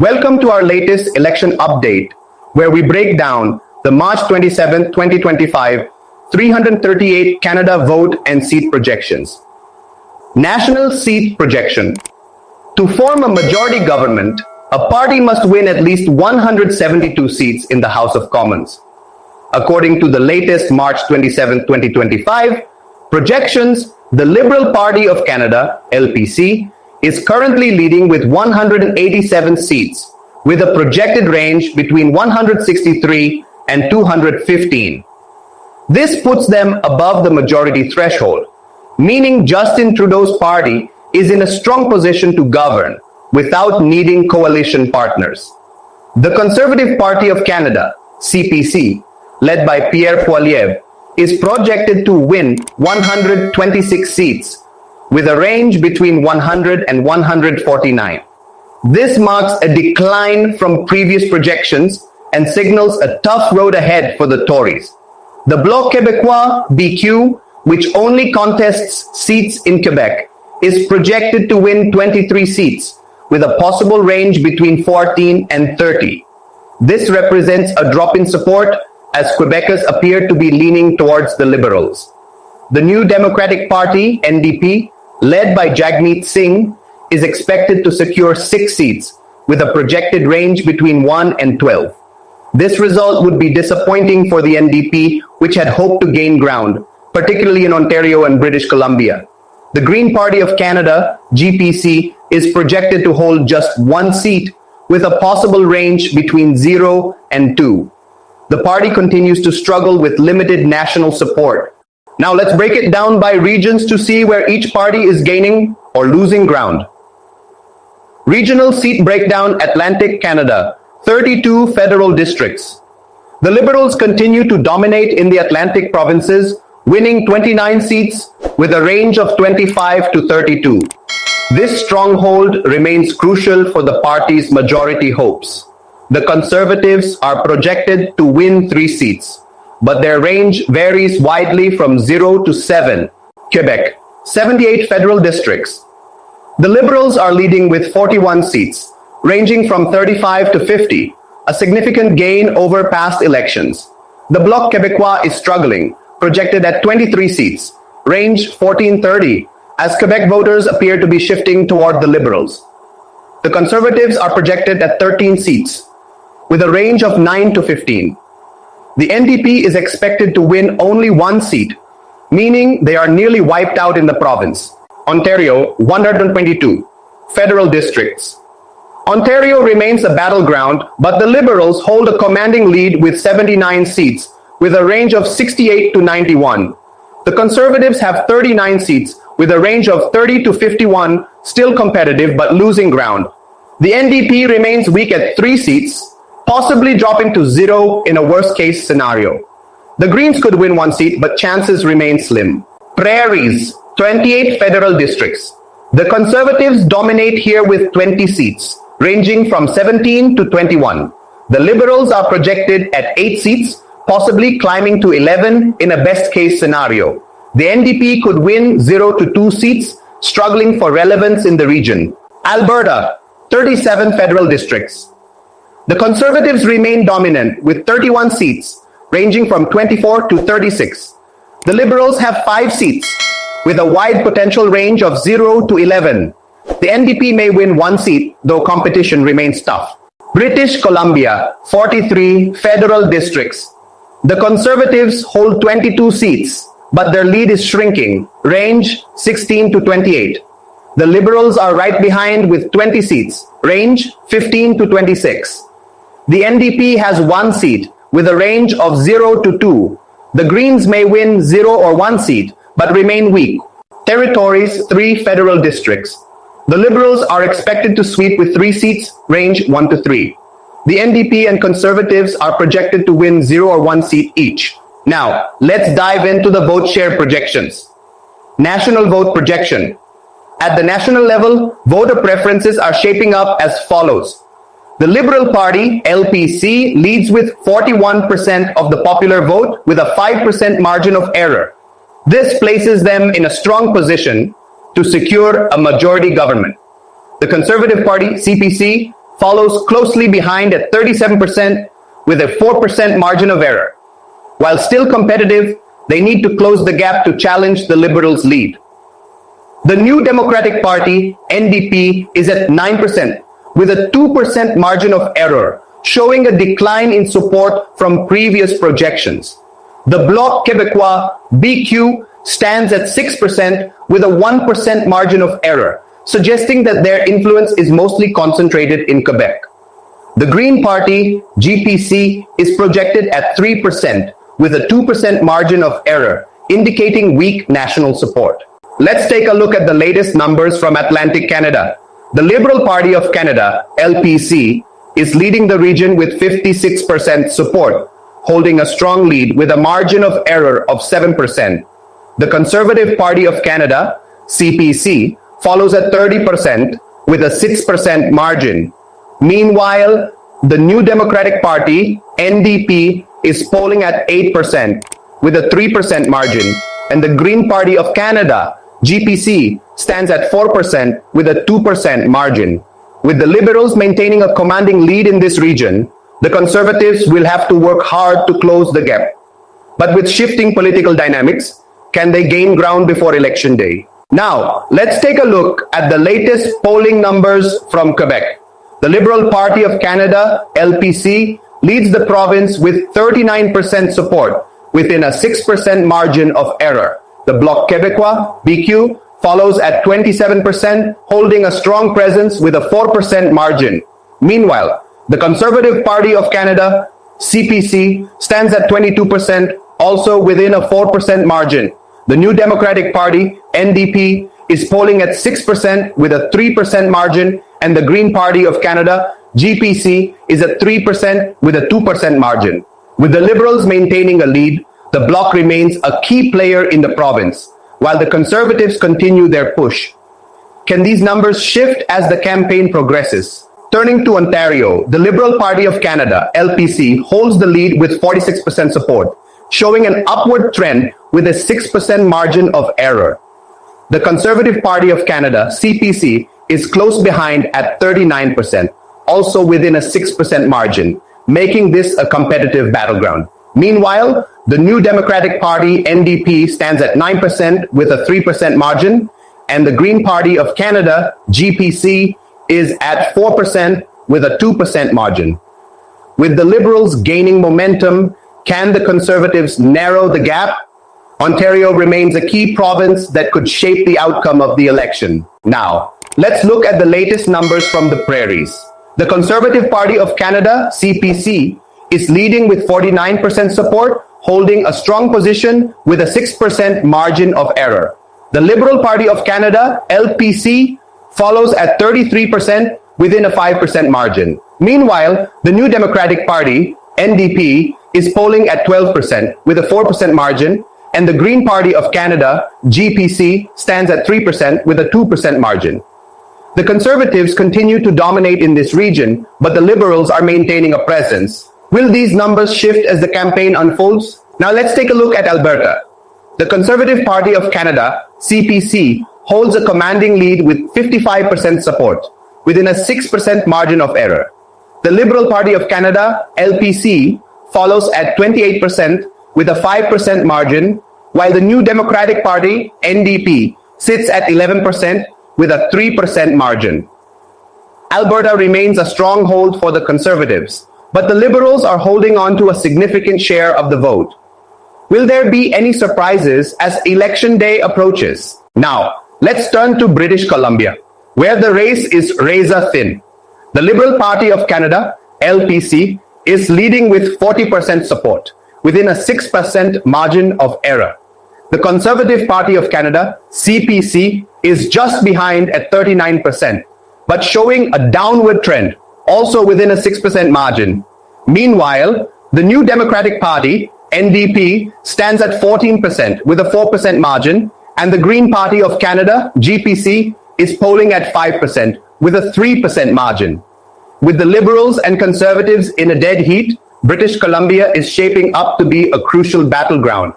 Welcome to our latest election update, where we break down the March 27, 2025 338 Canada vote and seat projections. National seat projection. To form a majority government, a party must win at least 172 seats in the House of Commons. According to the latest March 27, 2025 projections, the Liberal Party of Canada, LPC, is currently leading with 187 seats, with a projected range between 163 and 215. This puts them above the majority threshold, meaning Justin Trudeau's party is in a strong position to govern without needing coalition partners. The Conservative Party of Canada, CPC, led by Pierre Poilievre, is projected to win 126 seats, with a range between 100 and 149. This marks a decline from previous projections and signals a tough road ahead for the Tories. The Bloc Québécois, BQ, which only contests seats in Quebec, is projected to win 23 seats, with a possible range between 14 and 30. This represents a drop in support, as Quebecers appear to be leaning towards the Liberals. The New Democratic Party, NDP, led by Jagmeet Singh, is expected to secure 6 seats, with a projected range between 1 and 12. This result would be disappointing for the NDP, which had hoped to gain ground, particularly in Ontario and British Columbia. The Green Party of Canada, GPC, is projected to hold just 1 seat, with a possible range between 0 and 2. The party continues to struggle with limited national support. Now let's break it down by regions to see where each party is gaining or losing ground. Regional seat breakdown: Atlantic Canada, 32 federal districts. The Liberals continue to dominate in the Atlantic provinces, winning 29 seats with a range of 25 to 32. This stronghold remains crucial for the party's majority hopes. The Conservatives are projected to win 3 seats, but their range varies widely from 0 to 7. Quebec, 78 federal districts. The Liberals are leading with 41 seats, ranging from 35 to 50, a significant gain over past elections. The Bloc Québécois is struggling, projected at 23 seats, range 14-30, as Quebec voters appear to be shifting toward the Liberals. The Conservatives are projected at 13 seats, with a range of 9 to 15. The NDP is expected to win only 1 seat, meaning they are nearly wiped out in the province. Ontario, 122 federal districts. Ontario remains a battleground, but the Liberals hold a commanding lead with 79 seats, with a range of 68 to 91. The Conservatives have 39 seats, with a range of 30 to 51, still competitive but losing ground. The NDP remains weak at 3 seats, possibly dropping to 0 in a worst-case scenario. The Greens could win 1 seat, but chances remain slim. Prairies, 28 federal districts. The Conservatives dominate here with 20 seats, ranging from 17 to 21. The Liberals are projected at 8 seats, possibly climbing to 11 in a best-case scenario. The NDP could win 0 to 2 seats, struggling for relevance in the region. Alberta, 37 federal districts. The Conservatives remain dominant with 31 seats, ranging from 24 to 36. The Liberals have 5 seats, with a wide potential range of 0 to 11. The NDP may win 1 seat, though competition remains tough. British Columbia, 43 federal districts. The Conservatives hold 22 seats, but their lead is shrinking, range 16 to 28. The Liberals are right behind with 20 seats, range 15 to 26. The NDP has 1 seat, with a range of 0 to 2. The Greens may win 0 or 1 seat, but remain weak. Territories, 3 federal districts. The Liberals are expected to sweep with 3 seats, range 1 to 3. The NDP and Conservatives are projected to win 0 or 1 seat each. Now, let's dive into the vote share projections. National vote projection. At the national level, voter preferences are shaping up as follows. The Liberal Party, LPC, leads with 41% of the popular vote with a 5% margin of error. This places them in a strong position to secure a majority government. The Conservative Party, CPC, follows closely behind at 37% with a 4% margin of error. While still competitive, they need to close the gap to challenge the Liberals' lead. The New Democratic Party, NDP, is at 9% with a 2% margin of error, showing a decline in support from previous projections. The Bloc Québécois, BQ, stands at 6% with a 1% margin of error, suggesting that their influence is mostly concentrated in Quebec. The Green Party, GPC, is projected at 3% with a 2% margin of error, indicating weak national support. Let's take a look at the latest numbers from Atlantic Canada. The Liberal Party of Canada, LPC, is leading the region with 56% support, holding a strong lead with a margin of error of 7%. The Conservative Party of Canada, CPC, follows at 30% with a 6% margin. Meanwhile, the New Democratic Party, NDP, is polling at 8% with a 3% margin, and the Green Party of Canada, GPC, stands at 4% with a 2% margin. With the Liberals maintaining a commanding lead in this region, the Conservatives will have to work hard to close the gap. But with shifting political dynamics, can they gain ground before election day? Now, let's take a look at the latest polling numbers from Quebec. The Liberal Party of Canada, LPC, leads the province with 39% support within a 6% margin of error. The Bloc Québécois, BQ, follows at 27%, holding a strong presence with a 4% margin. Meanwhile, the Conservative Party of Canada, CPC, stands at 22%, also within a 4% margin. The New Democratic Party, NDP, is polling at 6% with a 3% margin, and the Green Party of Canada, GPC, is at 3% with a 2% margin. With the Liberals maintaining a lead, the Bloc remains a key player in the province, while the Conservatives continue their push. Can these numbers shift as the campaign progresses? Turning to Ontario, the Liberal Party of Canada, LPC, holds the lead with 46% support, showing an upward trend with a 6% margin of error. The Conservative Party of Canada, CPC, is close behind at 39%, also within a 6% margin, making this a competitive battleground. Meanwhile, the New Democratic Party, NDP, stands at 9% with a 3% margin, and the Green Party of Canada, GPC, is at 4% with a 2% margin. With the Liberals gaining momentum, can the Conservatives narrow the gap? Ontario remains a key province that could shape the outcome of the election. Now, let's look at the latest numbers from the prairies. The Conservative Party of Canada, CPC, is leading with 49% support, holding a strong position with a 6% margin of error. The Liberal Party of Canada, LPC, follows at 33% within a 5% margin. Meanwhile, the New Democratic Party, NDP, is polling at 12% with a 4% margin, and the Green Party of Canada, GPC, stands at 3% with a 2% margin. The Conservatives continue to dominate in this region, but the Liberals are maintaining a presence. Will these numbers shift as the campaign unfolds? Now let's take a look at Alberta. The Conservative Party of Canada, CPC, holds a commanding lead with 55% support, within a 6% margin of error. The Liberal Party of Canada, LPC, follows at 28% with a 5% margin, while the New Democratic Party, NDP, sits at 11% with a 3% margin. Alberta remains a stronghold for the Conservatives, but the Liberals are holding on to a significant share of the vote. Will there be any surprises as election day approaches? Now, let's turn to British Columbia, where the race is razor thin. The Liberal Party of Canada, LPC, is leading with 40% support, within a 6% margin of error. The Conservative Party of Canada, CPC, is just behind at 39%, but showing a downward trend, also within a 6% margin. Meanwhile, the New Democratic Party, NDP, stands at 14% with a 4% margin, and the Green Party of Canada, GPC, is polling at 5% with a 3% margin. With the Liberals and Conservatives in a dead heat, British Columbia is shaping up to be a crucial battleground.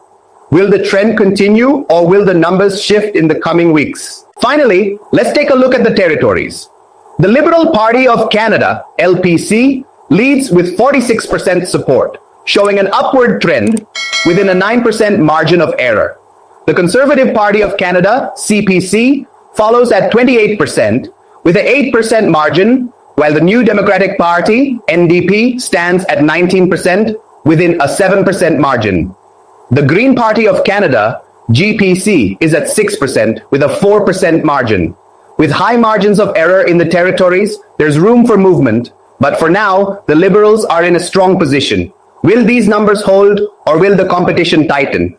Will the trend continue, or will the numbers shift in the coming weeks? Finally, let's take a look at the territories. The Liberal Party of Canada, LPC, leads with 46% support, showing an upward trend within a 9% margin of error. The Conservative Party of Canada, CPC, follows at 28% with an 8% margin, while the New Democratic Party, NDP, stands at 19% within a 7% margin. The Green Party of Canada, GPC, is at 6% with a 4% margin. With high margins of error in the territories, there's room for movement, but for now, the Liberals are in a strong position. Will these numbers hold, or will the competition tighten?